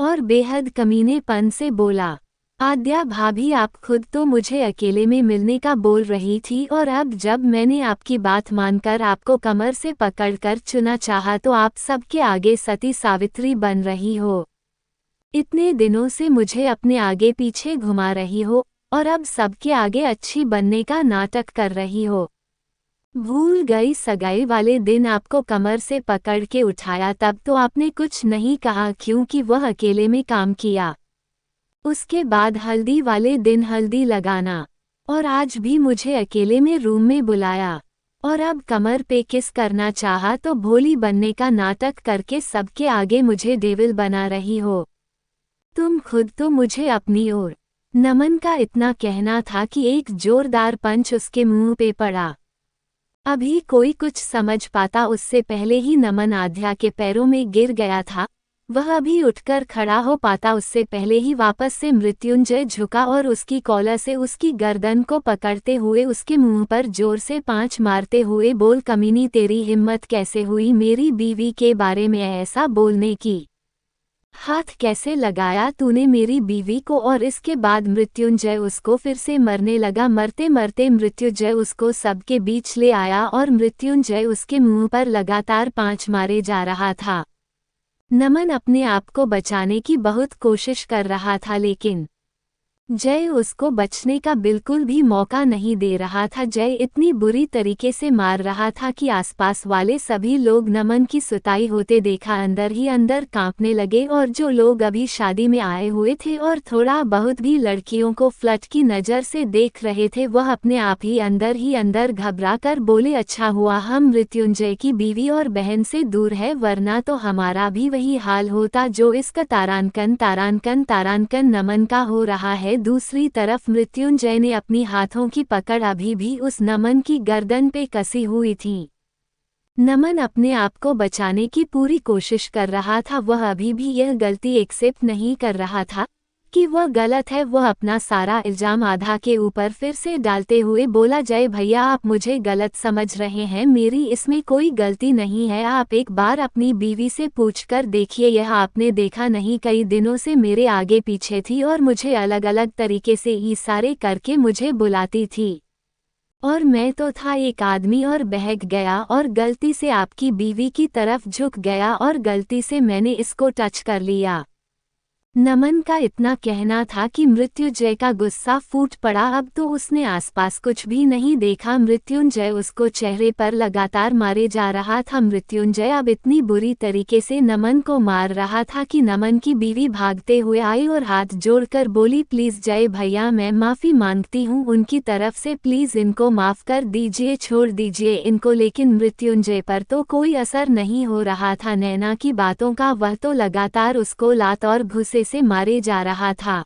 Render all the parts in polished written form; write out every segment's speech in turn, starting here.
और बेहद कमीनेपन से बोला, आद्या भाभी आप खुद तो मुझे अकेले में मिलने का बोल रही थी और अब जब मैंने आपकी बात मानकर आपको कमर से पकड़कर चुना चाहा तो आप सबके आगे सती सावित्री बन रही हो। इतने दिनों से मुझे अपने आगे पीछे घुमा रही हो और अब सबके आगे अच्छी बनने का नाटक कर रही हो। भूल गई सगाई वाले दिन आपको कमर से पकड़ के उठाया तब तो आपने कुछ नहीं कहा क्योंकि वह अकेले में काम किया। उसके बाद हल्दी वाले दिन हल्दी लगाना और आज भी मुझे अकेले में रूम में बुलाया और अब कमर पे किस करना चाहा तो भोली बनने का नाटक करके सबके आगे मुझे डेविल बना रही हो। तुम खुद तो मुझे अपनी ओर। नमन का इतना कहना था कि एक जोरदार पंच उसके मुंह पे पड़ा। अभी कोई कुछ समझ पाता उससे पहले ही नमन आद्या के पैरों में गिर गया था। वह अभी उठकर खड़ा हो पाता उससे पहले ही वापस से मृत्युंजय झुका और उसकी कॉलर से उसकी गर्दन को पकड़ते हुए उसके मुंह पर जोर से 5 मारते हुए बोल, कमीनी तेरी हिम्मत कैसे हुई मेरी बीवी के बारे में ऐसा बोलने की? हाथ कैसे लगाया तूने मेरी बीवी को? और इसके बाद मृत्युंजय उसको फिर से मरने लगा। मरते मरते मृत्युंजय उसको सबके बीच ले आया और मृत्युंजय उसके मुंह पर लगातार 5 मारे जा रहा था। नमन अपने आप को बचाने की बहुत कोशिश कर रहा था लेकिन जय उसको बचने का बिल्कुल भी मौका नहीं दे रहा था। जय इतनी बुरी तरीके से मार रहा था कि आसपास वाले सभी लोग नमन की सुताई होते देखा अंदर ही अंदर कांपने लगे और जो लोग अभी शादी में आए हुए थे और थोड़ा बहुत भी लड़कियों को फ्लर्ट की नज़र से देख रहे थे वह अपने आप ही अंदर घबरा कर बोले, अच्छा हुआ हम मृत्युंजय की बीवी और बहन से दूर है वरना तो हमारा भी वही हाल होता जो इसका तारांकन नमन का हो रहा है। दूसरी तरफ मृत्युंजय ने अपनी हाथों की पकड़ अभी भी उस नमन की गर्दन पे कसी हुई थी। नमन अपने आप को बचाने की पूरी कोशिश कर रहा था। वह अभी भी यह गलती एक्सेप्ट नहीं कर रहा था कि वह गलत है। वह अपना सारा इल्जाम आधा के ऊपर फिर से डालते हुए बोला, जय भैया आप मुझे गलत समझ रहे हैं, मेरी इसमें कोई गलती नहीं है। आप एक बार अपनी बीवी से पूछकर देखिए, यह आपने देखा नहीं कई दिनों से मेरे आगे पीछे थी और मुझे अलग अलग तरीके से इशारे करके मुझे बुलाती थी और मैं तो था एक आदमी और बहक गया और गलती से आपकी बीवी की तरफ झुक गया और गलती से मैंने इसको टच कर लिया। नमन का इतना कहना था कि मृत्युंजय का गुस्सा फूट पड़ा। अब तो उसने आसपास कुछ भी नहीं देखा। मृत्युंजय उसको चेहरे पर लगातार मारे जा रहा था। मृत्युंजय अब इतनी बुरी तरीके से नमन को मार रहा था कि नमन की बीवी भागते हुए आई और हाथ जोड़कर बोली, प्लीज जय भैया मैं माफ़ी मांगती हूँ उनकी तरफ से, प्लीज इनको माफ़ कर दीजिए, छोड़ दीजिए इनको। लेकिन मृत्युंजय पर तो कोई असर नहीं हो रहा था नैना की बातों का। वह तो लगातार उसको लात और घुसे से मारे जा रहा था।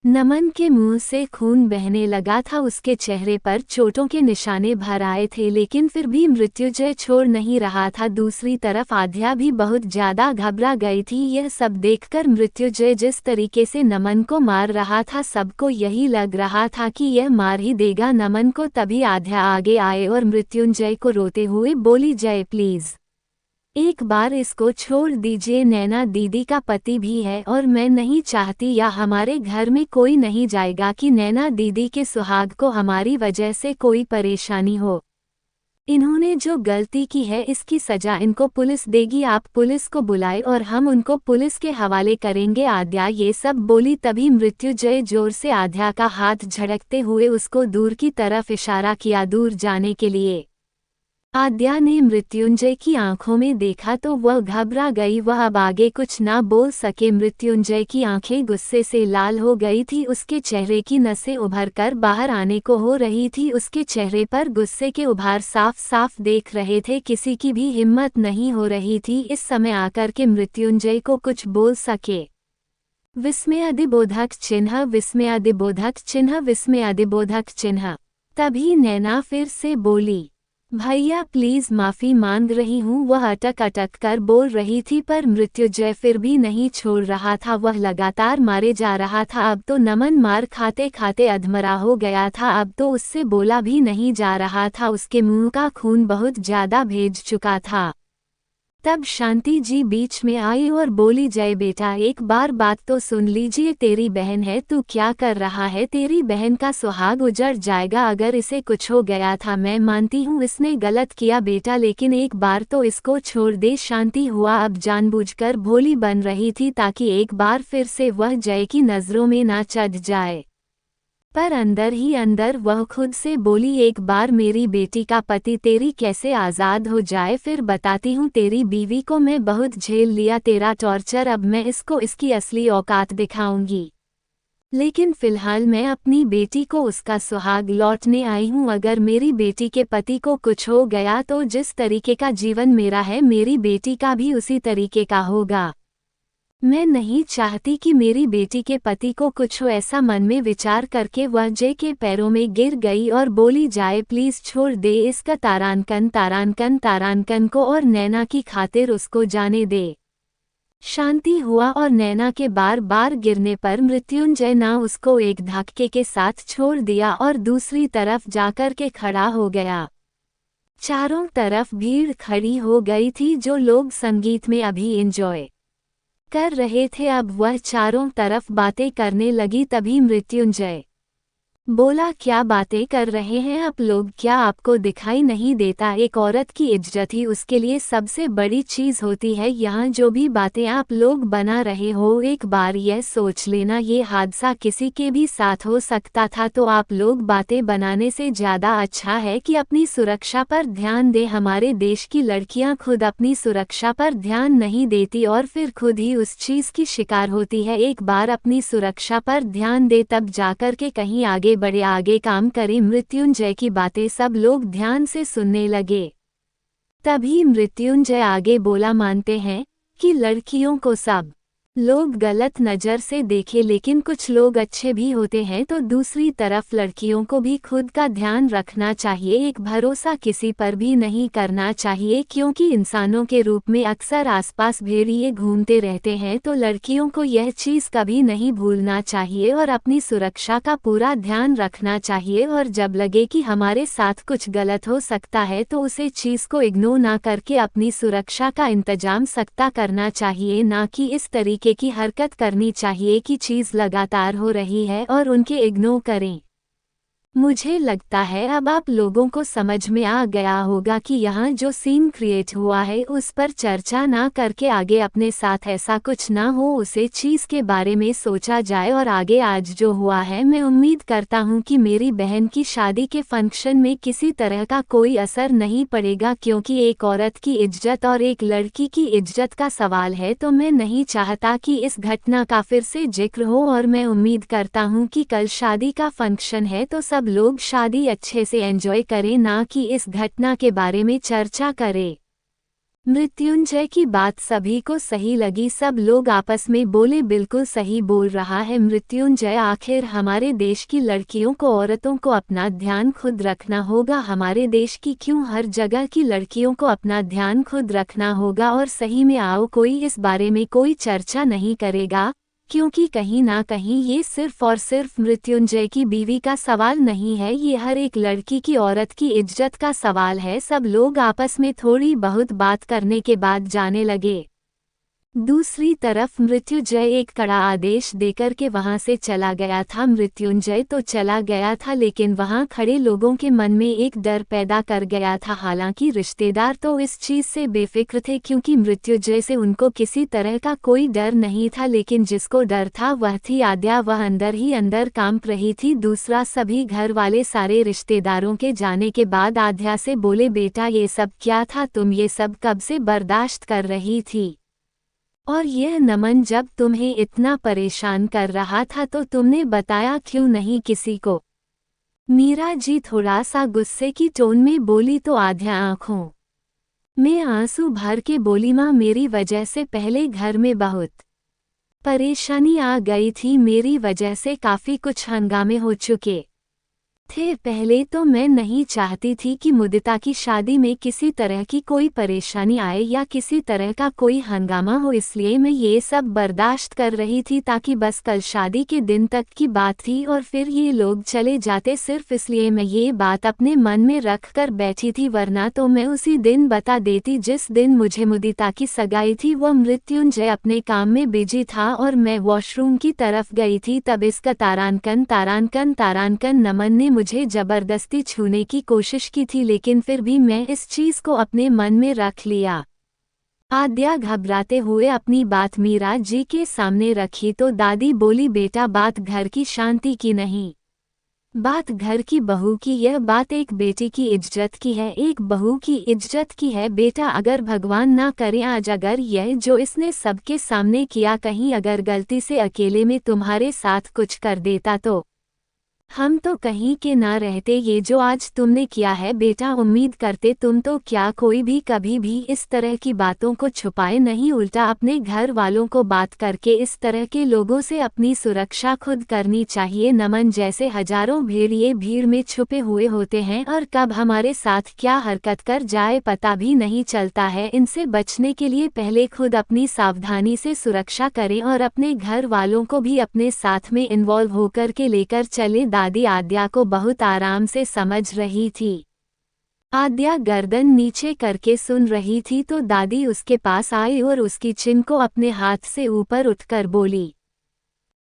नमन के मुंह से खून बहने लगा था, उसके चेहरे पर चोटों के निशाने भर आए थे लेकिन फिर भी मृत्युंजय छोड़ नहीं रहा था। दूसरी तरफ आद्या भी बहुत ज्यादा घबरा गई थी। यह सब देखकर मृत्युंजय जिस तरीके से नमन को मार रहा था सबको यही लग रहा था कि यह मार ही देगा नमन को। तभी आद्या आगे आए और मृत्युंजय को रोते हुए बोली, जय प्लीज एक बार इसको छोड़ दीजिए, नैना दीदी का पति भी है और मैं नहीं चाहती या हमारे घर में कोई नहीं जाएगा कि नैना दीदी के सुहाग को हमारी वजह से कोई परेशानी हो। इन्होंने जो गलती की है इसकी सजा इनको पुलिस देगी। आप पुलिस को बुलाए और हम उनको पुलिस के हवाले करेंगे। आद्या ये सब बोली तभी मृत्युंजय जोर से आद्या का हाथ झटकते हुए उसको दूर की तरफ इशारा किया, दूर जाने के लिए। आद्या ने मृत्युंजय की आंखों में देखा तो वह घबरा गई। वह अब आगे कुछ ना बोल सके। मृत्युंजय की आंखें गुस्से से लाल हो गई थी, उसके चेहरे की नसें उभरकर बाहर आने को हो रही थी। उसके चेहरे पर गुस्से के उभार साफ साफ देख रहे थे। किसी की भी हिम्मत नहीं हो रही थी इस समय आकर के मृत्युंजय को कुछ बोल सके। विस्मयादिबोधक चिन्ह, विस्मयादिबोधक चिन्ह, विस्मयादिबोधक चिन्ह। तभी नैना फिर से बोली, भैया प्लीज माफ़ी मांग रही हूँ। वह अटक अटक कर बोल रही थी पर मृत्युंजय फिर भी नहीं छोड़ रहा था। वह लगातार मारे जा रहा था। अब तो नमन मार खाते खाते अधमरा हो गया था। अब तो उससे बोला भी नहीं जा रहा था, उसके मुंह का खून बहुत ज्यादा भेज चुका था। तब शांति जी बीच में आई और बोली, जय बेटा, एक बार बात तो सुन लीजिए। तेरी बहन है, तू क्या कर रहा है? तेरी बहन का सुहाग उजड़ जाएगा अगर इसे कुछ हो गया था। मैं मानती हूँ इसने गलत किया बेटा, लेकिन एक बार तो इसको छोड़ दे। शांति हुआ अब जानबूझकर भोली बन रही थी ताकि एक बार फिर से वह जय की नज़रों में ना चढ़ जाए, पर अंदर ही अंदर वह खुद से बोली, एक बार मेरी बेटी का पति तेरी कैसे आज़ाद हो जाए, फिर बताती हूँ तेरी बीवी को। मैं बहुत झेल लिया तेरा टॉर्चर, अब मैं इसको इसकी असली औकात दिखाऊंगी। लेकिन फिलहाल मैं अपनी बेटी को उसका सुहाग लौटने आई हूँ। अगर मेरी बेटी के पति को कुछ हो गया तो जिस तरीके का जीवन मेरा है, मेरी बेटी का भी उसी तरीके का होगा। मैं नहीं चाहती कि मेरी बेटी के पति को कुछ हो। ऐसा मन में विचार करके वह जय के पैरों में गिर गई और बोली, जाए प्लीज छोड़ दे इसका तारांकन तारांकन तारांकन को, और नैना की खातिर उसको जाने दे। शांति हुआ और नैना के बार बार गिरने पर मृत्युंजय ना उसको एक धक्के के साथ छोड़ दिया और दूसरी तरफ जाकर के खड़ा हो गया। चारों तरफ भीड़ खड़ी हो गई थी, जो लोग संगीत में अभी एंजॉय कर रहे थे। अब वह चारों तरफ बातें करने लगी। तभी मृत्युंजय बोला, क्या बातें कर रहे हैं आप लोग? क्या आपको दिखाई नहीं देता? एक औरत की इज्जत ही उसके लिए सबसे बड़ी चीज़ होती है। यहाँ जो भी बातें आप लोग बना रहे हो, एक बार यह सोच लेना, ये हादसा किसी के भी साथ हो सकता था। तो आप लोग बातें बनाने से ज़्यादा अच्छा है कि अपनी सुरक्षा पर ध्यान दें। हमारे देश की लड़कियाँ खुद अपनी सुरक्षा पर ध्यान नहीं देती और फिर खुद ही उस चीज़ की शिकार होती है। एक बार अपनी सुरक्षा पर ध्यान दे, तब जाकर के कहीं आगे बड़े, आगे काम करें। मृत्युंजय की बातें सब लोग ध्यान से सुनने लगे। तभी मृत्युंजय आगे बोला, मानते हैं कि लड़कियों को सब लोग गलत नज़र से देखे, लेकिन कुछ लोग अच्छे भी होते हैं। तो दूसरी तरफ लड़कियों को भी खुद का ध्यान रखना चाहिए। एक भरोसा किसी पर भी नहीं करना चाहिए, क्योंकि इंसानों के रूप में अक्सर आसपास भेड़िए घूमते रहते हैं। तो लड़कियों को यह चीज़ कभी नहीं भूलना चाहिए और अपनी सुरक्षा का पूरा ध्यान रखना चाहिए। और जब लगे कि हमारे साथ कुछ गलत हो सकता है, तो उसे चीज़ को इग्नोर ना करके अपनी सुरक्षा का इंतजाम सख्ता करना चाहिए, ना कि इस तरीके की हरकत करनी चाहिए कि चीज़ लगातार हो रही है और उनके इग्नोर करें। मुझे लगता है अब आप लोगों को समझ में आ गया होगा कि यहाँ जो सीन क्रिएट हुआ है उस पर चर्चा ना करके आगे अपने साथ ऐसा कुछ ना हो, उसे चीज़ के बारे में सोचा जाए। और आगे आज जो हुआ है, मैं उम्मीद करता हूँ कि मेरी बहन की शादी के फंक्शन में किसी तरह का कोई असर नहीं पड़ेगा, क्योंकि एक औरत की इज्जत और एक लड़की की इज्जत का सवाल है। तो मैं नहीं चाहता कि इस घटना का फिर से जिक्र हो, और मैं उम्मीद करता हूँ कि कल शादी का फंक्शन है तो सब लोग शादी अच्छे से एंजॉय करें, ना कि इस घटना के बारे में चर्चा करें। मृत्युंजय की बात सभी को सही लगी। सब लोग आपस में बोले, बिल्कुल सही बोल रहा है मृत्युंजय। आखिर हमारे देश की लड़कियों को, औरतों को अपना ध्यान खुद रखना होगा। हमारे देश की क्यों, हर जगह की लड़कियों को अपना ध्यान खुद रखना होगा। और सही में आओ, कोई इस बारे में कोई चर्चा नहीं करेगा, क्योंकि कहीं ना कहीं ये सिर्फ और सिर्फ मृत्युंजय की बीवी का सवाल नहीं है, ये हर एक लड़की की, औरत की इज्जत का सवाल है। सब लोग आपस में थोड़ी बहुत बात करने के बाद जाने लगे। दूसरी तरफ मृत्युंजय एक कड़ा आदेश देकर के वहां से चला गया था। मृत्युंजय तो चला गया था, लेकिन वहां खड़े लोगों के मन में एक डर पैदा कर गया था। हालांकि रिश्तेदार तो इस चीज से बेफिक्र थे, क्योंकि मृत्युंजय से उनको किसी तरह का कोई डर नहीं था। लेकिन जिसको डर था वह थी आद्या। वह अंदर ही अंदर कांप रही थी। दूसरा, सभी घर वाले सारे रिश्तेदारों के जाने के बाद आद्या से बोले, बेटा ये सब क्या था? तुम ये सब कब से बर्दाश्त कर रही थी? और यह नमन जब तुम्हें इतना परेशान कर रहा था तो तुमने बताया क्यों नहीं किसी को? मीरा जी थोड़ा सा गुस्से की टोन में बोली। तो आद्या आंखों में आंसू भर के बोली, माँ मेरी वजह से पहले घर में बहुत परेशानी आ गई थी। मेरी वजह से काफ़ी कुछ हंगामे हो चुके थे। पहले तो मैं नहीं चाहती थी कि मुदिता की शादी में किसी तरह की कोई परेशानी आए या किसी तरह का कोई हंगामा हो, इसलिए मैं ये सब बर्दाश्त कर रही थी ताकि बस कल शादी के दिन तक की बात थी और फिर ये लोग चले जाते, सिर्फ इसलिए मैं ये बात अपने मन में रख कर बैठी थी, वरना तो मैं उसी दिन बता देती जिस दिन मुझे मुदिता की सगाई थी। वह मृत्युंजय अपने काम में बिजी था और मैं वॉशरूम की तरफ गई थी, तब इसका तारांकन तारांकन तारांकन नमन ने मुझे जबरदस्ती छूने की कोशिश की थी, लेकिन फिर भी मैं इस चीज को अपने मन में रख लिया। आद्या घबराते हुए अपनी बात मीरा जी के सामने रखी तो दादी बोली, बेटा बात घर की शांति की नहीं, बात घर की बहू की, यह बात एक बेटी की इज्जत की है, एक बहू की इज्जत की है। बेटा अगर भगवान ना करे आज अगर यह जो इसने सबके सामने किया कहीं अगर गलती से अकेले में तुम्हारे साथ कुछ कर देता तो हम तो कहीं के ना रहते। ये जो आज तुमने किया है बेटा, उम्मीद करते तुम तो क्या कोई भी कभी भी इस तरह की बातों को छुपाए नहीं, उल्टा अपने घर वालों को बात करके इस तरह के लोगों से अपनी सुरक्षा खुद करनी चाहिए। नमन जैसे हजारों भेड़िए भीड़ में छुपे हुए होते हैं और कब हमारे साथ क्या हरकत कर जाए पता भी नहीं चलता है। इनसे बचने के लिए पहले खुद अपनी सावधानी से सुरक्षा करें और अपने घर वालों को भी अपने साथ में इन्वॉल्व होकर के लेकर चले। दादी आद्या को बहुत आराम से समझ रही थी। आद्या गर्दन नीचे करके सुन रही थी तो दादी उसके पास आई और उसकी चिन को अपने हाथ से ऊपर उठकर बोली,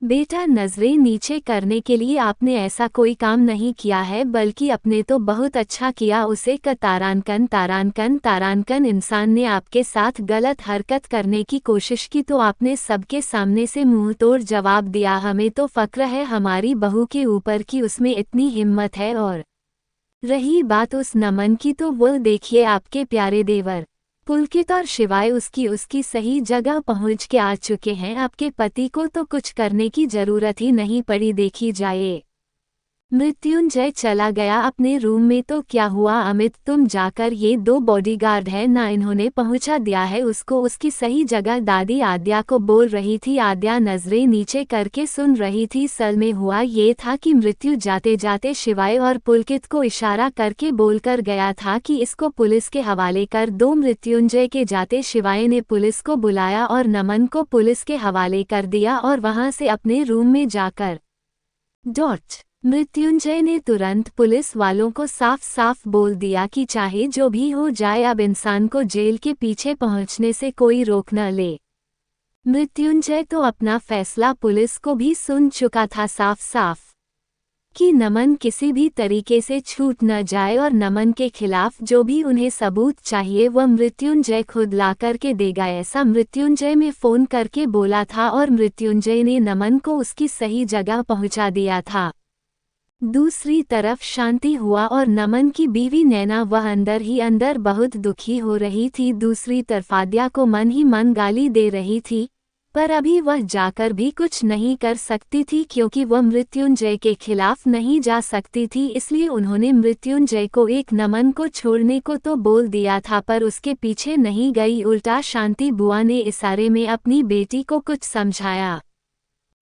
बेटा नजरें नीचे करने के लिए आपने ऐसा कोई काम नहीं किया है, बल्कि अपने तो बहुत अच्छा किया। उसे तारांकन तारांकन तारांकन इंसान ने आपके साथ गलत हरकत करने की कोशिश की तो आपने सबके सामने से मुंह तोड़ जवाब दिया। हमें तो फक्र है हमारी बहू के ऊपर कि उसमें इतनी हिम्मत है। और रही बात उस नमन की तो वो देखिए आपके प्यारे देवर पुलकित और शिवाय उसकी सही जगह पहुंच के आ चुके हैं। आपके पति को तो कुछ करने की जरूरत ही नहीं पड़ी। देखी जाए मृत्युंजय चला गया अपने रूम में तो क्या हुआ अमित, तुम जाकर ये दो बॉडीगार्ड है ना, इन्होंने पहुंचा दिया है उसको उसकी सही जगह। दादी आद्या को बोल रही थी। आद्या नजरें नीचे करके सुन रही थी। सल में हुआ ये था कि मृत्यु जाते जाते शिवाय और पुलकित को इशारा करके बोलकर गया था कि इसको पुलिस के हवाले कर दो। मृत्युंजय के जाते शिवाय ने पुलिस को बुलाया और नमन को पुलिस के हवाले कर दिया और वहां से अपने रूम में जाकर मृत्युंजय ने तुरंत पुलिस वालों को साफ साफ बोल दिया कि चाहे जो भी हो जाए अब इंसान को जेल के पीछे पहुंचने से कोई रोक न ले। मृत्युंजय तो अपना फैसला पुलिस को भी सुन चुका था साफ साफ कि नमन किसी भी तरीके से छूट न जाए और नमन के खिलाफ जो भी उन्हें सबूत चाहिए वह मृत्युंजय खुद ला करके देगा, ऐसा मृत्युंजय में फोन करके बोला था और मृत्युंजय ने नमन को उसकी सही जगह पहुंचा दिया था। दूसरी तरफ शांति हुआ और नमन की बीवी नैना वह अंदर ही अंदर बहुत दुखी हो रही थी। दूसरी तरफ आद्या को मन ही मन गाली दे रही थी, पर अभी वह जाकर भी कुछ नहीं कर सकती थी क्योंकि वह मृत्युंजय के खिलाफ नहीं जा सकती थी। इसलिए उन्होंने मृत्युंजय को एक नमन को छोड़ने को तो बोल दिया था पर उसके पीछे नहीं गई, उल्टा शांति बुआ ने इशारे में अपनी बेटी को कुछ समझाया।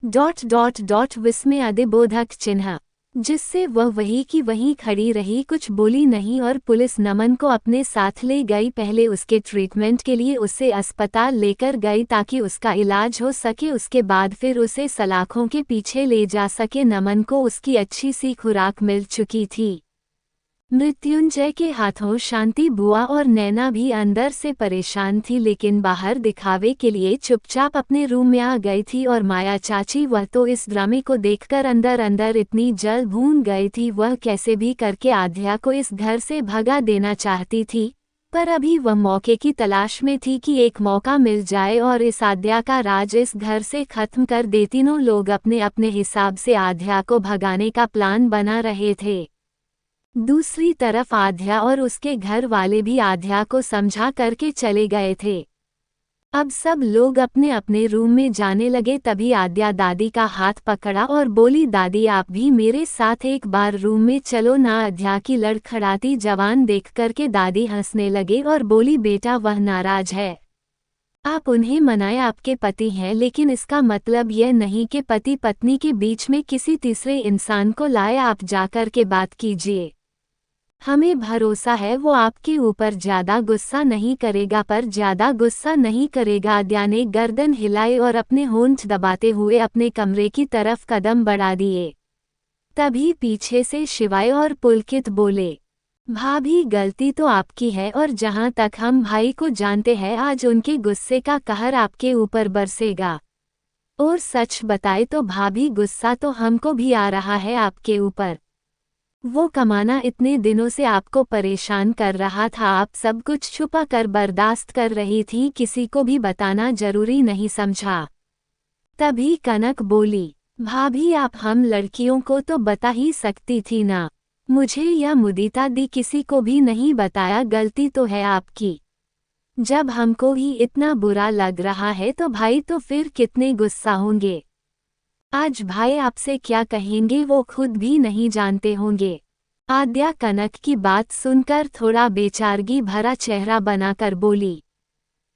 विस्मय अधिबोधक चिन्ह, जिससे वह वही की वहीं खड़ी रही, कुछ बोली नहीं और पुलिस नमन को अपने साथ ले गई। पहले उसके ट्रीटमेंट के लिए उसे अस्पताल लेकर गई ताकि उसका इलाज हो सके, उसके बाद फिर उसे सलाखों के पीछे ले जा सके। नमन को उसकी अच्छी सी खुराक मिल चुकी थी। मृत्युंजय के हाथों शांति बुआ और नैना भी अंदर से परेशान थी, लेकिन बाहर दिखावे के लिए चुपचाप अपने रूम में आ गई थी। और माया चाची वह तो इस ड्रामे को देखकर अंदर अंदर इतनी जल भून गई थी, वह कैसे भी करके आद्या को इस घर से भगा देना चाहती थी, पर अभी वह मौके की तलाश में थी कि एक मौका मिल जाए और इस आद्या का राज इस घर से खत्म कर दे। तीनों लोग अपने अपने हिसाब से आद्या को भगाने का प्लान बना रहे थे। दूसरी तरफ आद्या और उसके घर वाले भी आद्या को समझा करके चले गए थे। अब सब लोग अपने अपने रूम में जाने लगे। तभी आद्या दादी का हाथ पकड़ा और बोली, दादी आप भी मेरे साथ एक बार रूम में चलो ना। आद्या की लड़खड़ाती जवान देख करके दादी हंसने लगे और बोली, बेटा वह नाराज है, आप उन्हें मनाएं, आपके पति हैं, लेकिन इसका मतलब यह नहीं कि पति पत्नी के बीच में किसी तीसरे इंसान को लाए। आप जाकर के बात कीजिए। हमें भरोसा है वो आपके ऊपर ज्यादा गुस्सा नहीं करेगा, पर ज्यादा गुस्सा नहीं करेगा। आद्या ने गर्दन हिलाई और अपने होंठ दबाते हुए अपने कमरे की तरफ कदम बढ़ा दिए। तभी पीछे से शिवाय और पुलकित बोले, भाभी गलती तो आपकी है, और जहां तक हम भाई को जानते हैं आज उनके गुस्से का कहर आपके ऊपर बरसेगा। और सच बताए तो भाभी गुस्सा तो हमको भी आ रहा है आपके ऊपर। वो कमाना इतने दिनों से आपको परेशान कर रहा था, आप सब कुछ छुपा कर बर्दाश्त कर रही थी, किसी को भी बताना जरूरी नहीं समझा। तभी कनक बोली, भाभी आप हम लड़कियों को तो बता ही सकती थी ना, मुझे या मुदीता दी किसी को भी नहीं बताया, गलती तो है आपकी। जब हमको ही इतना बुरा लग रहा है तो भाई तो फिर कितने गुस्सा होंगे। आज भाई आपसे क्या कहेंगे वो खुद भी नहीं जानते होंगे। आद्या कनक की बात सुनकर थोड़ा बेचारगी भरा चेहरा बनाकर बोली,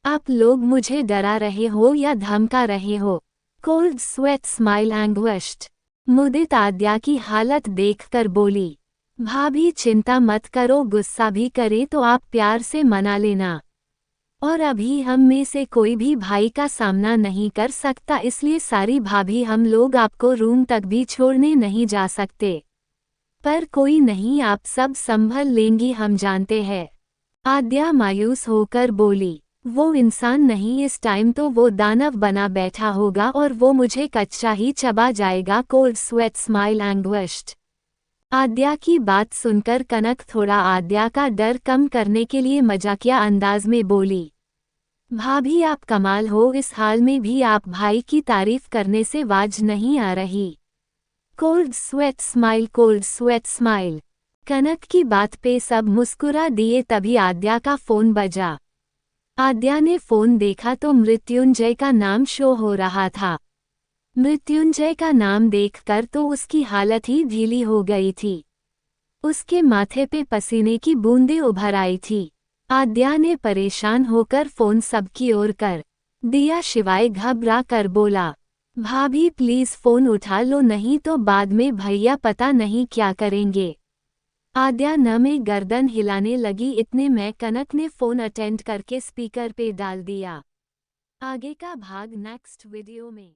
आप लोग मुझे डरा रहे हो या धमका रहे हो? Cold sweat smile anguished. Mudit Aadya की हालत देखकर बोली, भाभी चिंता मत करो, गुस्सा भी करे तो आप प्यार से मना लेना। और अभी हम में से कोई भी भाई का सामना नहीं कर सकता, इसलिए सारी भाभी हम लोग आपको रूम तक भी छोड़ने नहीं जा सकते। पर कोई नहीं, आप सब संभल लेंगी, हम जानते हैं। आद्या मायूस होकर बोली, वो इंसान नहीं, इस टाइम तो वो दानव बना बैठा होगा और वो मुझे कच्चा ही चबा जाएगा। Cold sweat smile anguished. Aadya की बात सुनकर कनक थोड़ा आद्या का डर कम करने के लिए मजाकिया अंदाज में बोली, भाभी आप कमाल हो, इस हाल में भी आप भाई की तारीफ करने से वाज नहीं आ रही। Cold sweat smile, cold sweat smile. Kanak की बात पे सब मुस्कुरा दिए। तभी आद्या का फोन बजा। आद्या ने फोन देखा तो मृत्युंजय का नाम शो हो रहा था। मृत्युंजय का नाम देखकर तो उसकी हालत ही ढीली हो गई थी। उसके माथे पे पसीने की बूंदें उभर आई थी। आद्या ने परेशान होकर फोन सबकी ओर कर दिया। शिवाय घबरा कर बोला, भाभी प्लीज फोन उठा लो, नहीं तो बाद में भैया पता नहीं क्या करेंगे। आद्या न में गर्दन हिलाने लगी। इतने में कनक ने फोन अटेंड करके स्पीकर पे डाल दिया। आगे का भाग नेक्स्ट वीडियो में।